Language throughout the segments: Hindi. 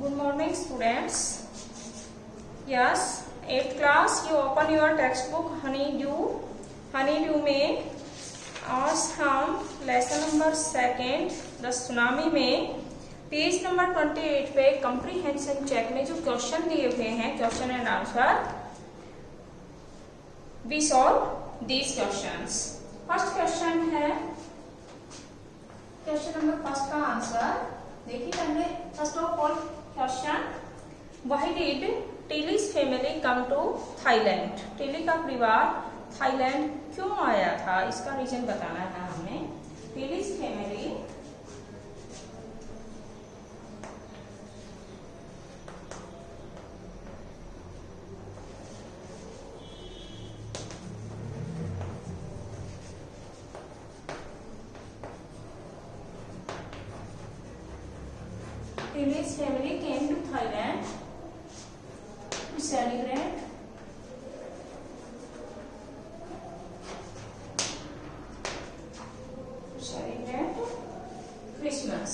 Good morning, students. Yes, 8th class. You open your textbook Honeydew. Honeydew में आज हम लेसन नंबर 2 द सुनामी में पेज नंबर 28 पे कंप्रीहेंशन चेक में जो क्वेश्चन दिए हुए हैं, question and answer, we solve these questions. First question है, क्वेश्चन नंबर फर्स्ट का आंसर देखिए. पहले first of all question, why did Tilly's family come to Thailand? Tilly का परिवार थाईलैंड क्यों आया था, इसका रीजन बताना है हमें. टिलीज family Tilly's family came to Thailand to celebrate Christmas.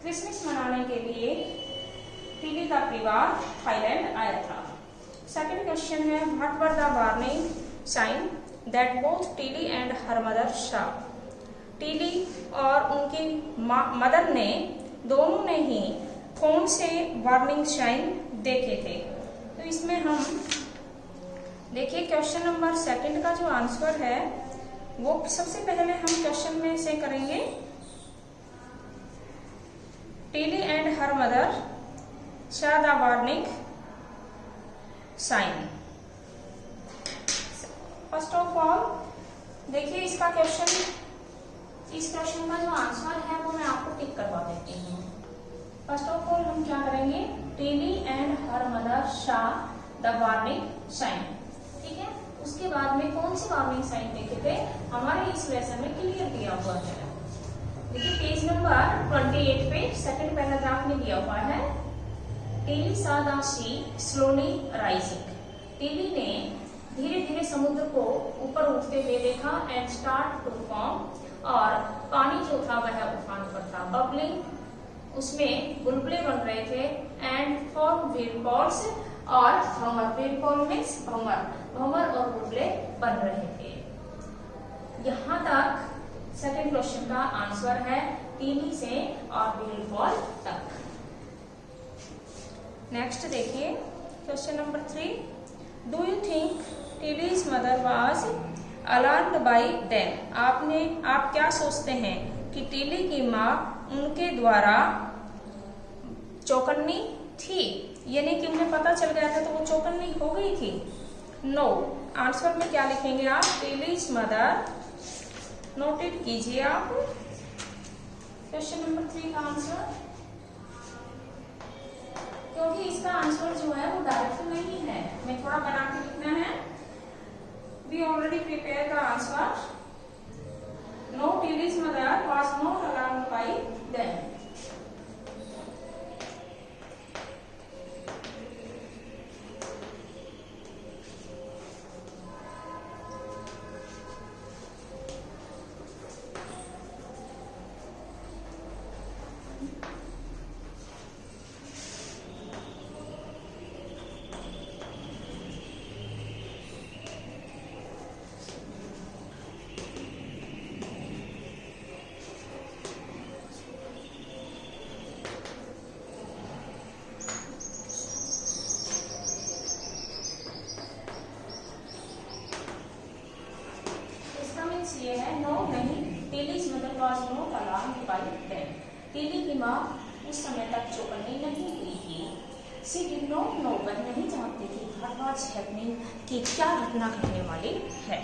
Christmas मनाने के लिए टिली का परिवार थाईलैंड आया था. सेकंड क्वेश्चन है, what were the warning sign that both Tilly and her mother saw? Tilly और उनकी मदर ने, दोनों ने ही कौन से वार्निंग साइन देखे थे? तो इसमें हम देखिए क्वेश्चन नंबर 2 का जो आंसर है वो सबसे पहले हम क्वेश्चन में से करेंगे. Tilly and her mother saw the warning sign. First of all देखिए इसका क्वेश्चन, इस क्वेश्चन का जो आंसर है वो मैं आपको टिक करवा देती हूँ. फर्स्ट ऑफ ऑल हम क्या करेंगे, Tilly and her mother saw the warning sign. ठीक है, उसके बाद में कौन सी वार्निंग साइन देखे थे हमारे इस लेसन में क्लियर किया हुआ है. देखिए पेज नंबर 28 पे सेकंड पैराग्राफ में दिया हुआ है, Tilly saw the sea slowly rising. Tilly ने धीरे धीरे समुद्र को ऊपर उठते हुए देखा. एंड स्टार्ट टू फॉर्म, और पानी जो था वह उफान पर था. बबलिंग, उसमें बुलबुले बन रहे थे. एंड फॉर्म व्हिरलपोल्स, और भंवर. व्हिरलपोल मींस भंवर, भंवर और बुलबुले बन रहे थे. यहाँ तक सेकंड क्वेश्चन का आंसर है, टिली से और व्हिरलपोल तक. नेक्स्ट देखिए question number 3, do you think Tilly's mother was alarmed by them? आप क्या सोचते हैं कि टिली की माँ उनके द्वारा चौकन्नी थी, यानी कि उन्हें पता चल गया था तो वो चौकन्नी हो गई थी? नो. आंसर में क्या लिखेंगे आप, टिलीज मदर. नोटेड कीजिए आप क्वेश्चन नंबर 3 का आंसर, क्योंकि इसका आंसर जो है वो डायरेक्ट नहीं है, हमें थोड़ा बना के लिखना है. We already prepare the answer. No, Tilly's mother was not alarmed by them. ये है नो, नहीं, Tilly's mother was not alarmed by them. Tilly की माँ उस समय तक चौकन्नी नहीं हुई थी. शी डिड नॉट नो, वह नहीं जानती थी व्हाट वाज हैपनिंग, कि क्या घटना घटने वाली है.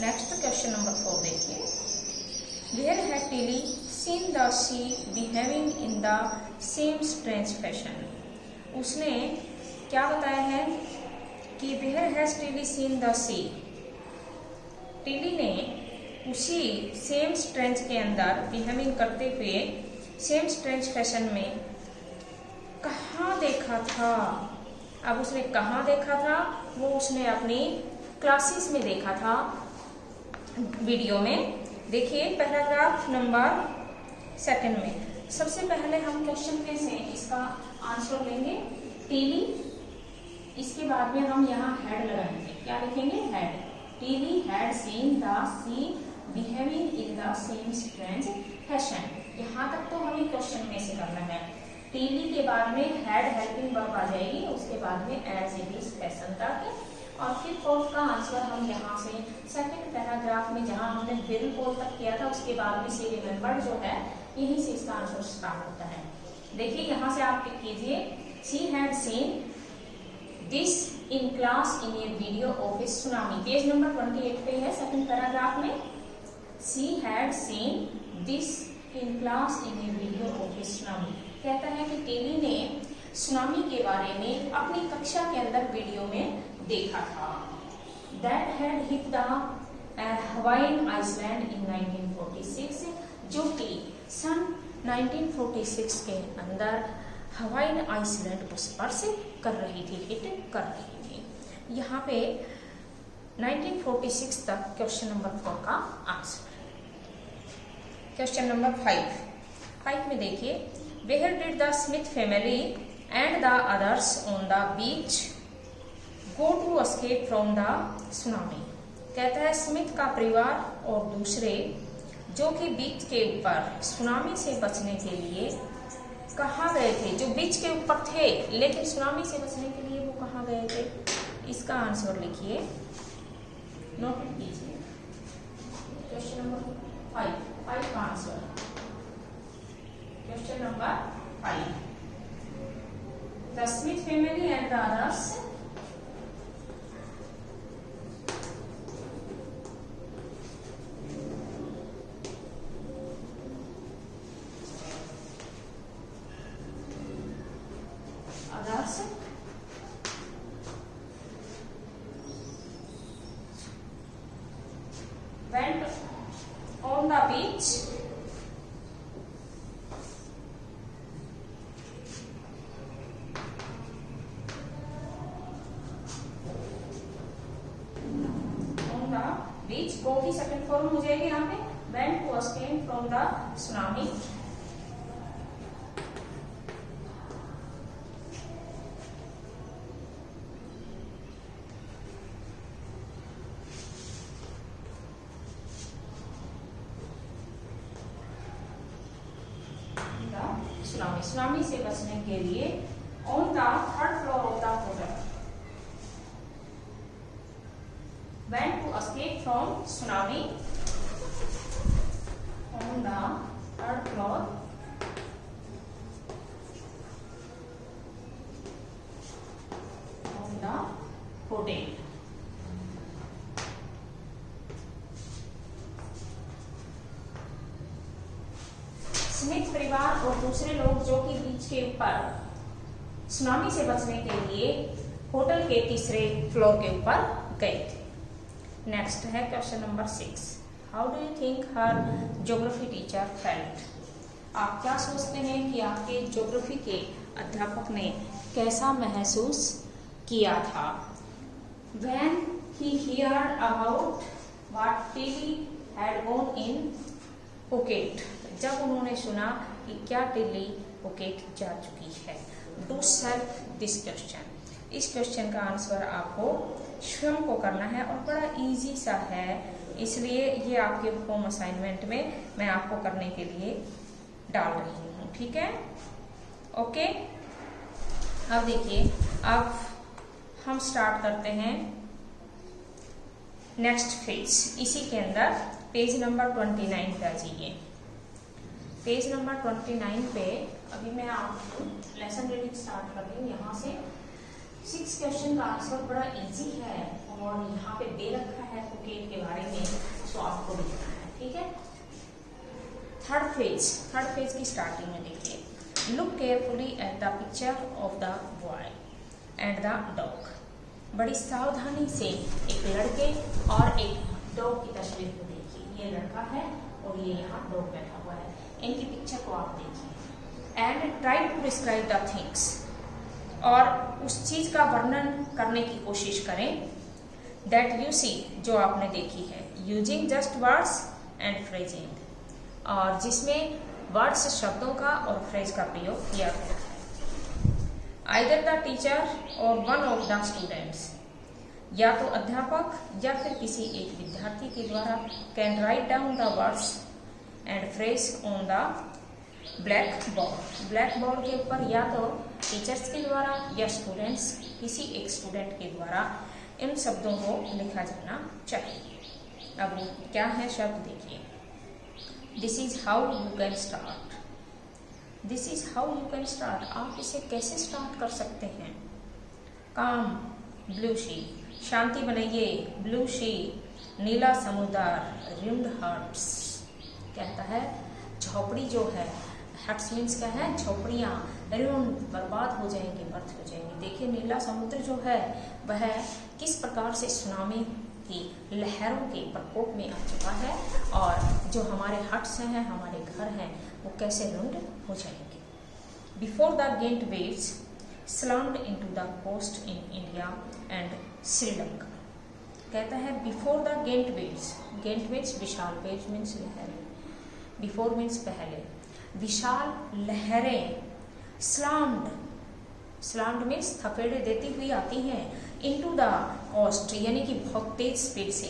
नेक्स्ट क्वेश्चन नंबर 4 देखिए, where had Tilly seen the sea behaving in the same strange fashion? उसने क्या बताया है कि where has Tilly seen the sea? Tilly ने उसी सेम स्ट्रेंज के अंदर बिहेविंग करते हुए सेम स्ट्रेंज फैशन में कहाँ देखा था? अब उसने कहाँ देखा था, वो उसने अपनी क्लासेस में देखा था वीडियो में. देखिए पैराग्राफ नंबर 2 में सबसे पहले हम क्वेश्चन में से इसका आंसर लेंगे टीली। इसके बाद में हम यहाँ हेड लगाएंगे। क्या लिखेंगे? Head. Tilly had seen the sea behaving in the same strange fashion. यहाँ तक तो हमें क्वेश्चन में से करना है। टीली के बाद में हैड हेल्पिंग वर्ब आ जाएगी, उसके बाद में एज इट इज फैशन तक, और फिर फोर्थ का आंसर हम यहाँ से सेकंड पैराग्राफ में जहाँ हमने विल पोल तक किया था उसके बाद में सी रिमेंबर्ड जो है यहीं से इसका आंसर स्टार्ट होता है। देखिए यहाँ से आप टिक कीजिए, she had seen this in class in A video of A tsunami. Page number 28 पे है सेकंड पैराग्राफ में। She had seen this in class in A video of A tsunami. कहता है कि टीली ने सुनामी के बारे में अपनी कक्षा के अंदर वीडियो में देखा था। That had hit the Hawaiian Island in 1946, जो कि सन 1946 के अंदर हवाइन आइसलैंड को स्पर्श कर रही थी, हिट कर रही थी। यहाँ पे 1946 तक क्वेश्चन नंबर 4 का आंसर। क्वेश्चन नंबर 5 में देखिए, Where did the Smith family and the others on the beach go to escape from the tsunami? कहता है स्मिथ का परिवार और दूसरे जो कि बीच के ऊपर सुनामी से बचने के लिए कहाँ गए थे। जो बीच के ऊपर थे लेकिन सुनामी से बचने के लिए वो कहाँ गए थे, इसका आंसर लिखिए, नोट कीजिए। क्वेश्चन नंबर 5 का answer. Question number 5, the Smith family and the others went on the beach गो की सेकंड फॉर्म हो जाएगी यहाँ पे, went to escape from the tsunami। Tsunami से बचने के लिए on the third floor of the hotel, went to escape from tsunami on the third floor of the hotel। Smith परिवार और दूसरे लोग जो कि बीच के ऊपर सुनामी से बचने के लिए होटल के तीसरे फ्लोर के ऊपर गए थे। नेक्स्ट है question number 6, how do you think her geography teacher felt? आप क्या सोचते हैं कि आपके ज्योग्राफी के अध्यापक ने कैसा महसूस किया था? When he heard about what Tilly had gone in Phuket, जब उन्होंने सुना कि क्या टिली पुकेट जा चुकी है। Do self this question. इस क्वेश्चन का आंसर आपको स्वयं को करना है और बड़ा इजी सा है, इसलिए ये आपके होम असाइनमेंट में मैं आपको करने के लिए डाल रही हूँ, ठीक है? ओके, अब देखिए, अब हम स्टार्ट करते हैं नेक्स्ट फेज। इसी के अंदर पेज नंबर 29 पे आ जाइए। पेज नंबर 29 पे अभी मैं आपको लेसन रीडिंग स्टार्ट कर रही हूँ। यहाँ से 6 क्वेश्चन का आंसर बड़ा इजी है और यहाँ पे दे रखा है फुकेट के बारे में, तो आपको लिखना है, ठीक है? थर्ड फेज की स्टार्टिंग में देखिए, look carefully at the picture of the boy and the dog. बड़ी सावधानी से एक लड़के और एक डॉग की तस्वीर को देखिए। ये लड़का है और ये यहाँ डॉग बैठा हुआ है, इनकी पिक्चर को आप देखिए। And try to describe the things, और उस चीज का वर्णन करने की कोशिश करें दैट यू सी, जो आपने देखी है। Using just words and phrasing, और जिसमें वर्ड्स शब्दों का और फ्रेज का प्रयोग किया गया है। आइदर द टीचर और वन ऑफ द स्टूडेंट्स, या तो अध्यापक या फिर किसी एक विद्यार्थी के द्वारा can write down the words and phrase on the black board. Black board के ऊपर या तो टीचर्स के द्वारा या स्टूडेंट्स, किसी एक स्टूडेंट के द्वारा इन शब्दों को लिखा जाना चाहिए। अब क्या है शब्द देखिए। This is how you can start, this is how you can start, आप इसे कैसे स्टार्ट कर सकते हैं। काम, ब्लू शी, शांति बनाइए, ब्लू शी, नीला समुद्र, रिम्ड हट्स, कहता है झोपड़ी जो है, हट्स मीन्स क्या है, झोपड़ियाँ, रिम्ड, बर्बाद हो जाएंगे, बर्थ हो जाएंगे। देखिए नीला समुद्र जो है वह किस प्रकार से सुनामी की लहरों के प्रकोप में आ चुका है, और जो हमारे हट्स हैं, हमारे घर हैं, वो कैसे रिम्ड हो जाएंगे। Before the giant waves slammed into the coast in India and Sri Lanka, कहता है before the giant waves, giant waves विशाल, वेव्स मीन्स लहरें, बिफोर मीन्स पहले, विशाल लहरें, स्लम्ड, स्लम्ड मीन्स थपेड़े देती हुई आती हैं, इनटू द कोस्ट यानी कि बहुत तेज स्पीड से,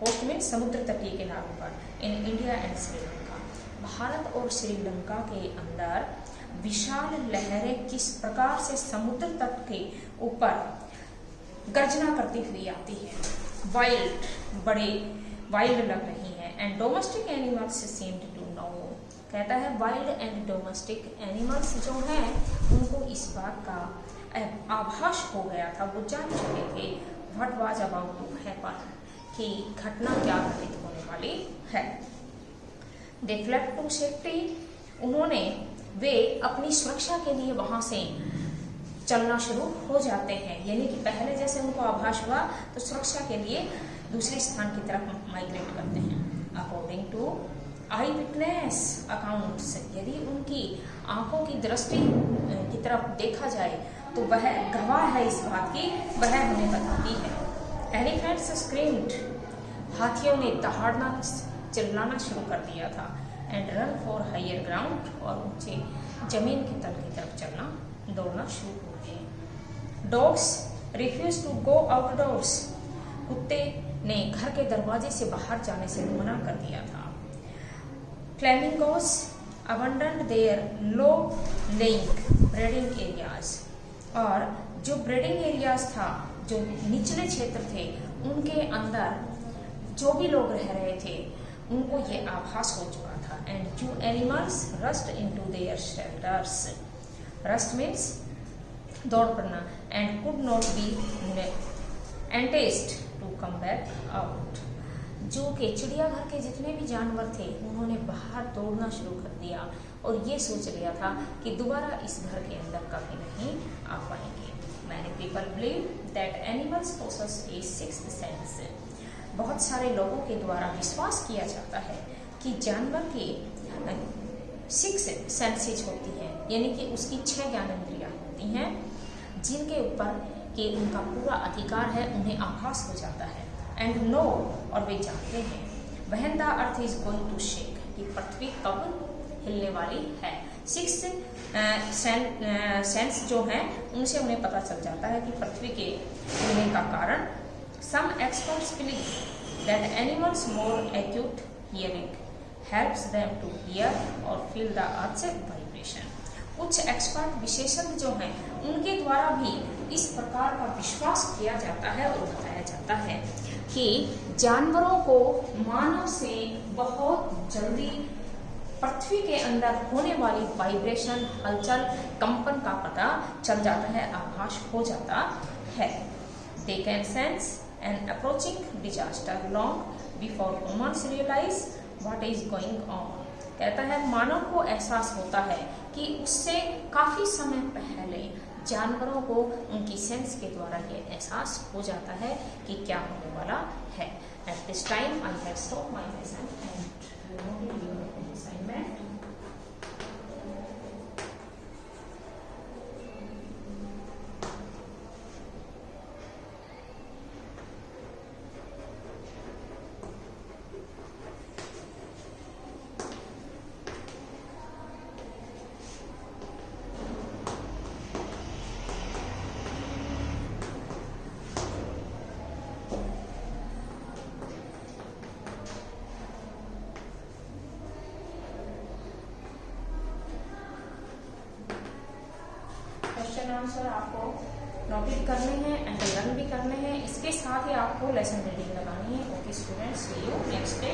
कोस्ट मीन्स समुद्र तटीय किनारों पर, इन इंडिया एंड श्रीलंका, भारत और श्रीलंका के अंदर विशाल लहरें किस प्रकार से समुद्र तट के ऊपर गर्जना करती हुई आती है, वाइल्ड, बड़े वाइल्ड लग रही है, and domestic animals seemed to know, कहता है वाइल्ड एंड डोमेस्टिक एनिमल्स जो हैं उनको इस बात का आभास हो गया था, वो जान चुके थे what was about to happen, कि घटना क्या घटित होने वाली है। दे फ्लेड टू सेफ्टी, उन्होंने, वे अपनी सुरक्षा के लिए वहां से चलना शुरू हो जाते हैं, यानी कि पहले जैसे उनको आभास हुआ तो सुरक्षा के लिए दूसरे स्थान की तरफ माइग्रेट करते हैं। According to eyewitness accounts, यदि उनकी आंखों की दृष्टि की तरफ देखा जाए तो वह गवाह है इस बात की, वह हमें बताती है। एलिफेंट्स स्क्रीम्ड, हाथियों ने दहाड़ना, चिल्लाना शुरू कर दिया था, and run for higher ground, और ऊंचे जमीन के तल की तरफ चलना, दौड़ना शुरू हो गए। Dogs refuse to go outdoors, कुत्ते ने घर के दरवाजे से बाहर जाने से मना कर दिया था। Flamingos abandoned their low lying breeding areas, और जो ब्रीडिंग एरियाज था, जो निचले क्षेत्र थे, उनके अंदर जो भी लोग रह रहे थे उनको ये आभास हो चुका था। And zoo animals rushed into their shelters, rushed means दौड़ पड़ना, and could not be enticed to come back out, जो के चिड़ियाघर के जितने भी जानवर थे उन्होंने बाहर दौड़ना शुरू कर दिया और ये सोच लिया था कि दोबारा इस घर के अंदर कभी नहीं आ पाएंगे। Many people believe that animals possess a sixth sense, बहुत सारे लोगों के द्वारा विश्वास किया जाता है कि जानवर के 6 सेंसेज होती हैं, यानी कि उसकी 6 ज्ञानेंद्रियां होती हैं, जिनके ऊपर कि उनका पूरा अधिकार है, उन्हें आभास हो जाता है। एंड नो, और वे जानते हैं, when the earth is going to shake, कि पृथ्वी कब हिलने वाली है। 6 सेंस जो हैं उनसे उन्हें पता चल जाता है कि पृथ्वी के हिलने का कारण। Some experts believe that animals more acute hearing helps them to hear और फील द अर्थ्स वाइब्रेशन। कुछ एक्सपर्ट विशेषज्ञ जो हैं उनके द्वारा भी इस प्रकार का विश्वास किया जाता है और बताया जाता है कि जानवरों को मानव से बहुत जल्दी पृथ्वी के अंदर होने वाली वाइब्रेशन, हलचल, कंपन का पता चल जाता है, आभास हो जाता है। They can sense an approaching disaster long before humans realise what is going on. कहता है मानव को एहसास होता है कि उससे काफी समय पहले जानवरों को उनकी सेंस के द्वारा ये एहसास हो जाता है कि क्या होने वाला है। At this time I have stop my lesson and your assignment. Question answer आपको नोटिस करने हैं, अंडरलाइन भी करने हैं, इसके साथ ही आपको लेसन रीडिंग लगानी है। Okay students, see you next day.